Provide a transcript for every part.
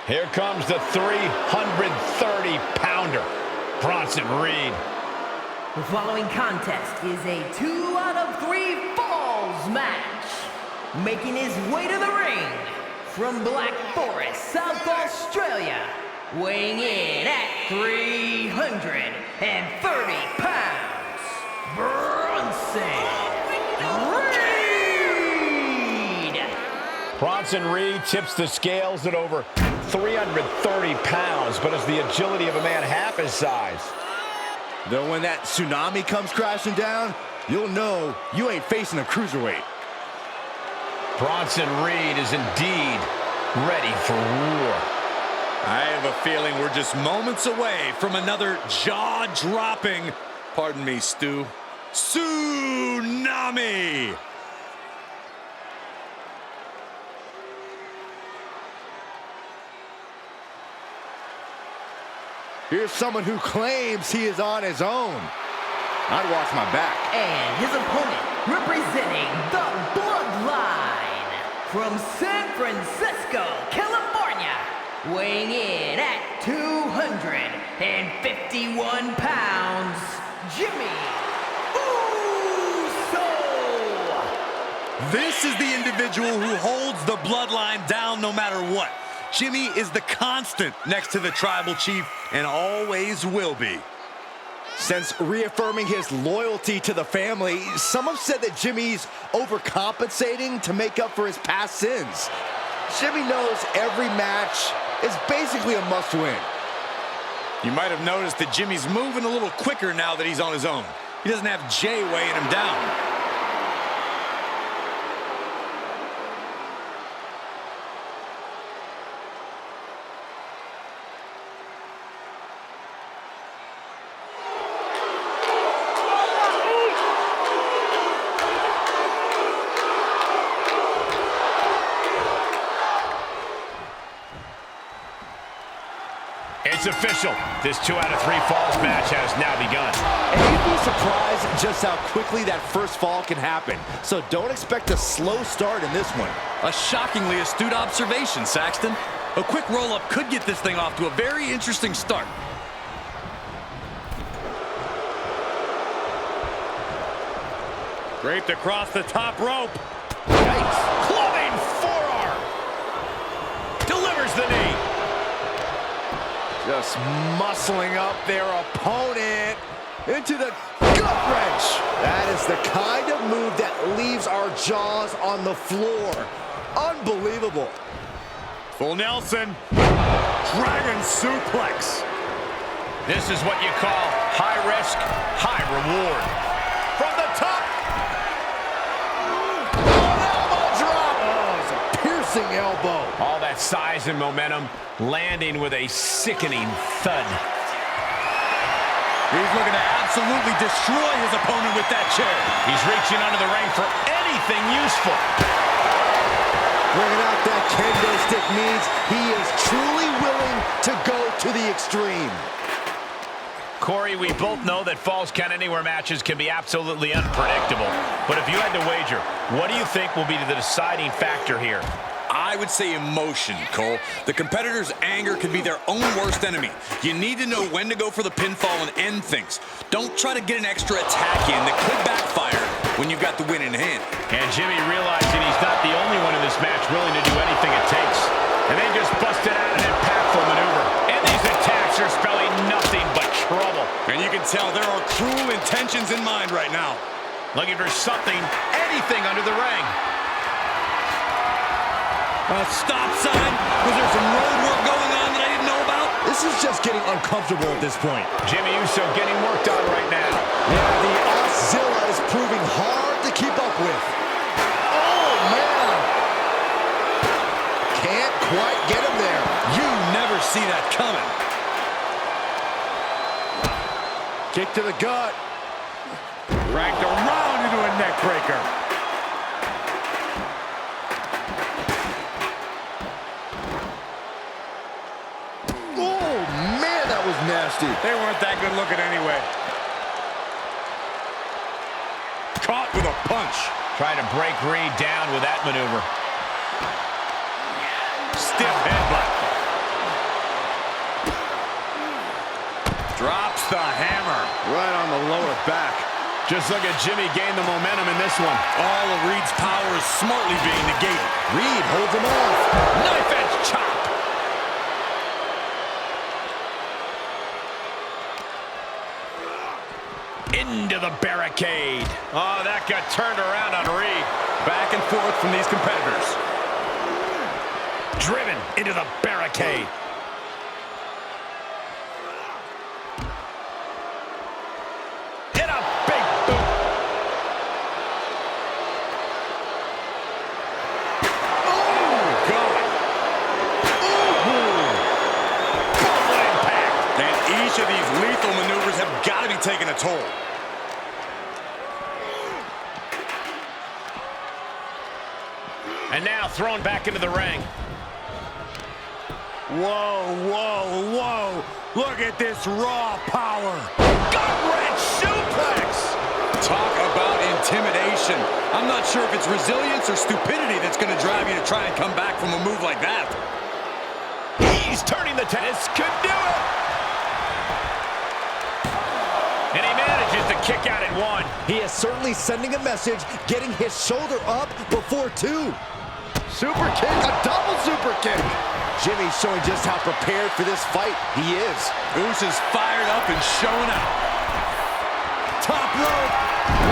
Here comes the 330-pounder, Bronson Reed. The following contest is a 2 out of 3 falls match. Making his way to the ring from Black Forest, South Australia, weighing in at 330 pounds, Bronson Reed. Bronson Reed tips the scales at over 330 pounds, but has the agility of a man half his size. Though when that tsunami comes crashing down, you'll know you ain't facing a cruiserweight. Bronson Reed is indeed ready for war. I have a feeling we're just moments away from another jaw-dropping, pardon me, Stu, tsunami! Here's someone who claims he is on his own. I'd watch my back. And his opponent, representing the Bloodline, from San Francisco, California, weighing in at 251 pounds, Jimmy Uso! This is the individual who holds the Bloodline down no matter what. Jimmy is the constant next to the tribal chief and always will be. Since reaffirming his loyalty to the family, some have said that Jimmy's overcompensating to make up for his past sins. Jimmy knows every match is basically a must-win. You might have noticed that Jimmy's moving a little quicker now that he's on his own. He doesn't have Jay weighing him down. It's official. This 2 out of 3 falls match has now begun. And you'd be surprised just how quickly that first fall can happen. So don't expect a slow start in this one. A shockingly astute observation, Saxton. A quick roll-up could get this thing off to a very interesting start. Draped across the top rope. Yikes. Clubbing forearm. Delivers the knee. Just muscling up their opponent into the gut wrench. That is the kind of move that leaves our jaws on the floor. Unbelievable. Full Nelson. Dragon suplex. This is what you call high risk, high reward. From the top. Elbow drop. Oh, it's a piercing elbow. All that size and momentum landing with a sickening thud. He's looking to absolutely destroy his opponent with that chair. He's reaching under the ring for anything useful. Bringing out that kendo stick means he is truly willing to go to the extreme. Corey, we both know that Falls Count Anywhere matches can be absolutely unpredictable. But if you had to wager, what do you think will be the deciding factor here? I would say emotion, Cole. The competitor's anger can be their own worst enemy. You need to know when to go for the pinfall and end things. Don't try to get an extra attack in that could backfire when you've got the win in hand. And Jimmy realizing he's not the only one in this match willing to do anything it takes. And they just busted out an impactful maneuver. And these attacks are spelling nothing but trouble. And you can tell there are cruel intentions in mind right now. Looking for something, anything under the ring. A stop sign? Was there some road work going on that I didn't know about? This is just getting uncomfortable at this point. Jimmy Uso getting worked on right now. Yeah, the Oscilla is proving hard to keep up with. Oh, man. Can't quite get him there. You never see that coming. Kick to the gut. Ranked around into a neck breaker. Oh, man, that was nasty. They weren't that good looking anyway. Caught with a punch. Trying to break Reed down with that maneuver. Stiff headbutt. Drops the hammer. Right on the lower back. Just look at Jimmy gain the momentum in this one. All of Reed's power is smartly being negated. Reed holds him off. Knife edge chop. Into the barricade. Oh, that got turned around on Reed. Back and forth from these competitors. Driven into the barricade. And a big boot. Each of these lethal maneuvers have got to be taking a toll. And now thrown back into the ring. Whoa, whoa, whoa. Look at this raw power. Gut-wrench suplex. Talk about intimidation. I'm not sure if it's resilience or stupidity that's going to drive you to try and come back from a move like that. He's turning the tennis. Could do it. And he manages to kick out at one. He is certainly sending a message, getting his shoulder up before two. Super kick, a double super kick. Jimmy's showing just how prepared for this fight he is. Uso is fired up and showing out. Top rope.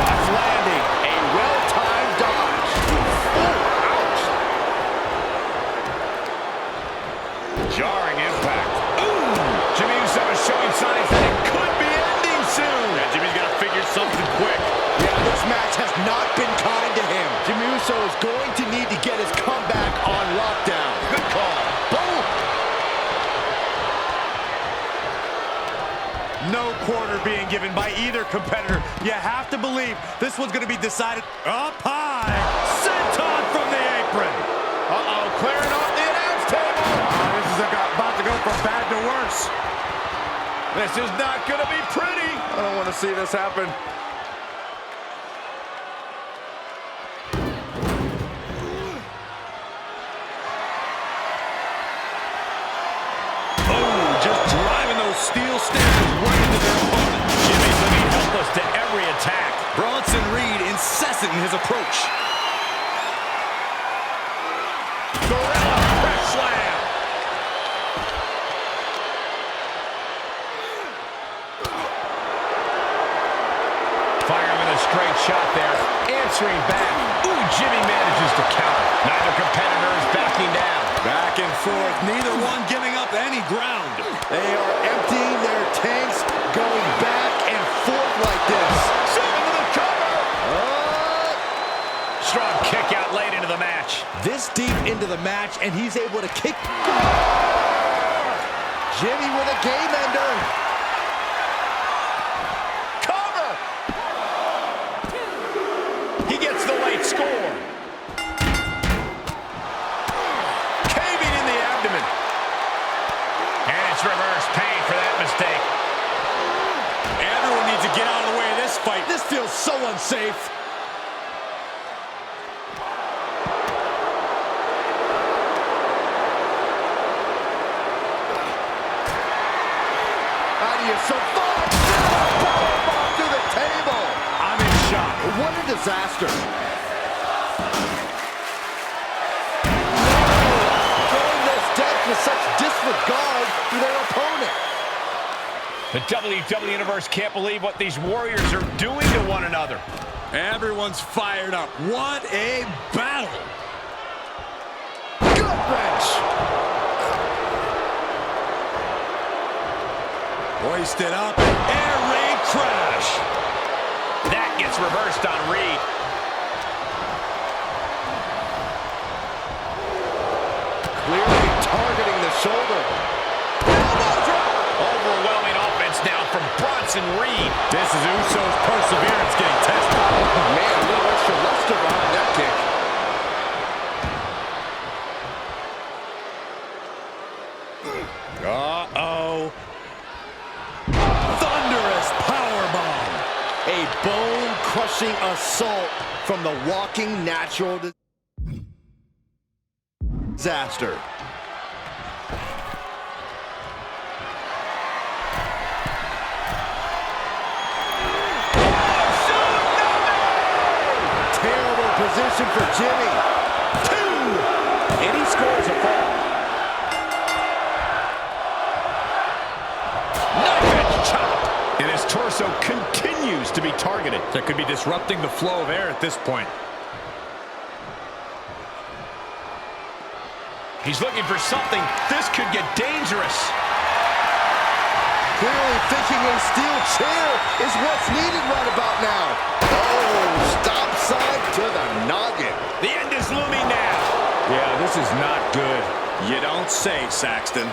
Rough landing. A well-timed dodge. Oh, ouch. Jarring impact. Ooh! Jimmy Uso is showing signs that it could be ending soon. Yeah, Jimmy's got to figure something quick. Yeah, this match has not been kind to him. Jimmy Uso is going to need to get his comeback on lockdown. Good call. Boom! No quarter being given by either competitor. You have to believe this one's going to be decided up high. Senton from the apron. Uh-oh, clearing off the announce table. This is about to go from bad to worse. This is not going to be pretty. I don't want to see this happen. Steel stairs right into their opponent. Jimmy's looking helpless to every attack. Bronson Reed incessant in his approach. Gorilla press slam. Firing with a straight shot there. Answering back. Ooh, Jimmy manages to counter. Neither competitor is backing down. Back and forth, neither one giving up any ground. They are emptying their tanks deep into the match, and he's able to kick. Jimmy with a game ender. Cover. He gets the late score. Caving in the abdomen. And it's reverse pain for that mistake. Everyone needs to get out of the way of this fight. This feels so unsafe. How do you survive? Powerbomb to the table. I'm in shock. What a disaster. Going this depth with such disregard for their opponent. The WWE Universe can't believe what these warriors are doing to one another. Everyone's fired up. What a battle. Gut wrench. Hoisted up, air raid crash. That gets reversed on Reed. Clearly targeting the shoulder. Elbow drop. Overwhelming offense now from Bronson Reed. This is Uso's perseverance getting tested. Man, a little extra luster behind that kick. Uh-oh. Thunderous powerbomb. A bone-crushing assault from the walking natural disaster. Terrible position for Jimmy. 2. And he scores a fall. Knife edge chop. And his torso continues to be targeted. That could be disrupting the flow of air at this point. He's looking for something. This could get dangerous. Clearly thinking a steel chair is what's needed right about now. Oh, stop sign to the noggin. The end is looming now. Yeah, this is not good. You don't say, Saxton.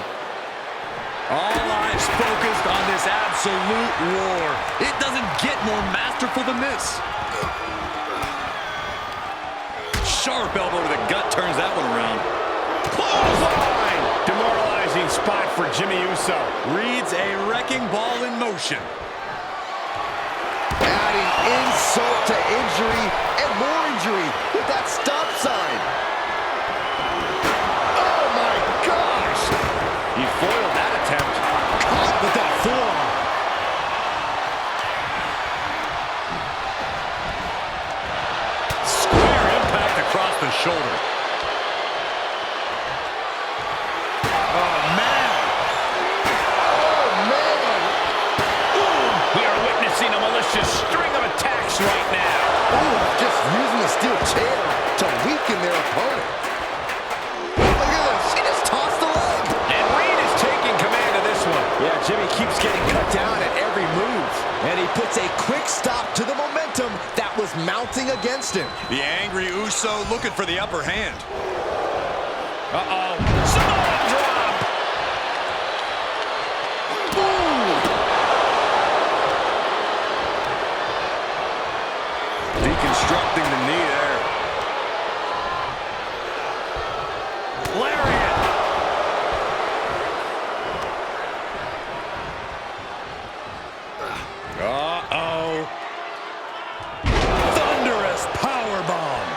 All eyes focused on this absolute war. It doesn't get more masterful than this. Sharp elbow to the gut turns that one around. Clothesline. Demoralizing spot for Jimmy Uso. Reads a wrecking ball in motion. Adding insult to injury and more injury with that stop sign. Oh my gosh! He foiled that attempt. Caught with that forearm. Square impact across the shoulder. Oh, man. Oh man! We are witnessing a malicious string of attacks right now. Ooh, just using the steel chair to weaken their opponent. Look at this, he just tossed the leg. And Reed is taking command of this one. Yeah, Jimmy keeps getting cut down at every move. And he puts a quick stop to the momentum that was mounting against him. The angry Uso looking for the upper hand. Uh-oh. Samoan drop. Deconstructing the knee there. Lariat. Uh-oh. Thunderous powerbomb.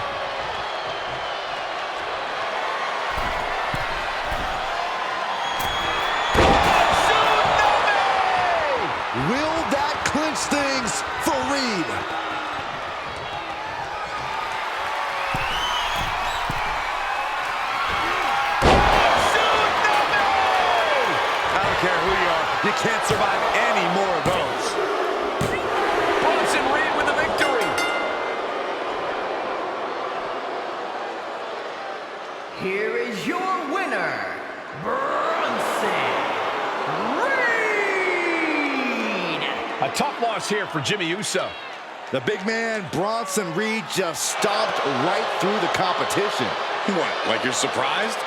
Will that clinch things for Reed? I don't care who you are, you can't survive any more of those. Bronson Reed with the victory. Here is your winner, Bronson Reed! A tough loss here for Jimmy Uso. The big man, Bronson Reed, just stomped right through the competition. What, like you're surprised?